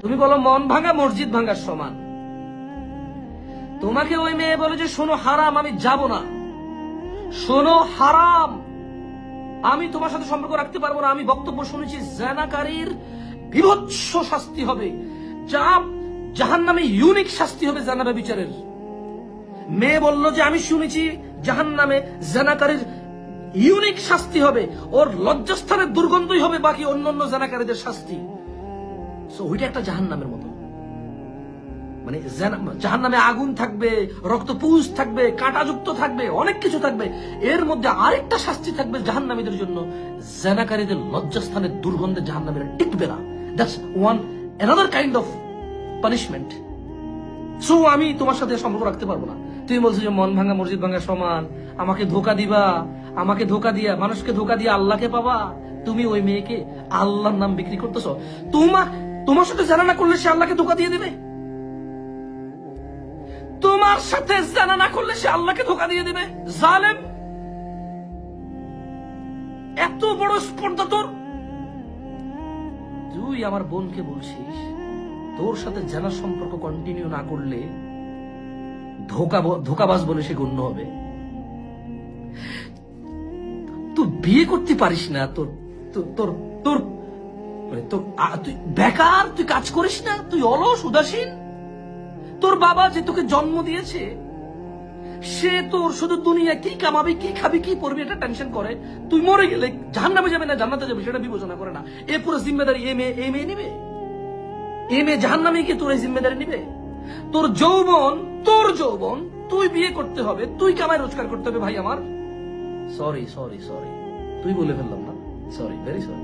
তুমি বলো মন ভাঙা মসজিদ ভাঙার সমান। তোমাকে ওই মেয়ে বলে যে শোনো হারাম, আমি যাব না, শোনো হারাম, আমি তোমার সাথে সম্পর্ক রাখতে পারবো না। আমি বক্তব্য শুনেছি জানাকারীর বিভৎস শাস্তি হবে, যা জাহান্নামে ইউনিক শাস্তি হবে জানাবে বিচারের। মেয়ে বলল যে আমি শুনেছি জাহান্নামে জানাকারীর ইউনিক শাস্তি হবে, ওর লজ্জাস্থানের দুর্গন্ধই হবে বাকি অন্যান্য জানাকারীদের শাস্তি। সো ওইটা একটা জাহান্নামের মতো, মানে জাহান্নামে আগুন থাকবে, রক্তপুঞ্জ থাকবে, কাঁটাযুক্ত থাকবে, অনেক কিছু থাকবে। এর মধ্যে আরেকটা শাস্তি থাকবে জাহান্নামীদের জন্য, জানাকারীদের লজ্জাস্থানের দুর্গন্ধে জাহান্নামীরা টিকবে না। That's one another kind of punishment. So আমি তোমার সাথে সম্পর্ক রাখতে পারবো না। তুমি বলছো যে মন ভাঙা মসজিদ ভাঙা সমান, আমাকে ধোকা দিবা, আমাকে ধোকা দিয়া মানুষকে ধোকা দিয়ে আল্লাহকে পাবা। তুমি ওই মেয়েকে আল্লাহর নাম বিক্রি করতেছো। তোমার সাথে জানা না করলে সে আল্লাহকে ধোকা দিয়ে দেবে। তোমার সাথে জানা না করলে সে আল্লাহকে ধোকা দিয়ে দেবে। জালেম, এত বড় স্পর্ধা তোর। তুই আমার বোনকে বলছিস তোর সাথে জানার সম্পর্ক কন্টিনিউ না করলে ধোকাবাজ বলে সে গণ্য হবে। তুই বিয়ে করতে পারিস না, তোর তোর তোর তুই বেকার, তুই কাজ করিস না, তুই অলস উদাসীন। তোর বাবা যে তোকে জন্ম দিয়েছে সে তোর শুধু দুনিয়া কি কামাবি, কি খাবি, কি পড়বি এটা টেনশন করে। তুই মরে গেলে জাহান্নামে যাবে না জান্নাতে যাবে সেটা বিবেচনা করে না। এ পুরো জিম্মেদারি এ মেয়ে নিবে। এ মেয়ে জাহান্নামে গিয়ে তোর এই জিম্মেদারি নিবে। তোর যৌবন তুই বিয়ে করতে হবে, তুই কামাই রোজগার করতে হবে। ভাই আমার সরি তুই বলে ফেললাম না, সরি, ভেরি সরি।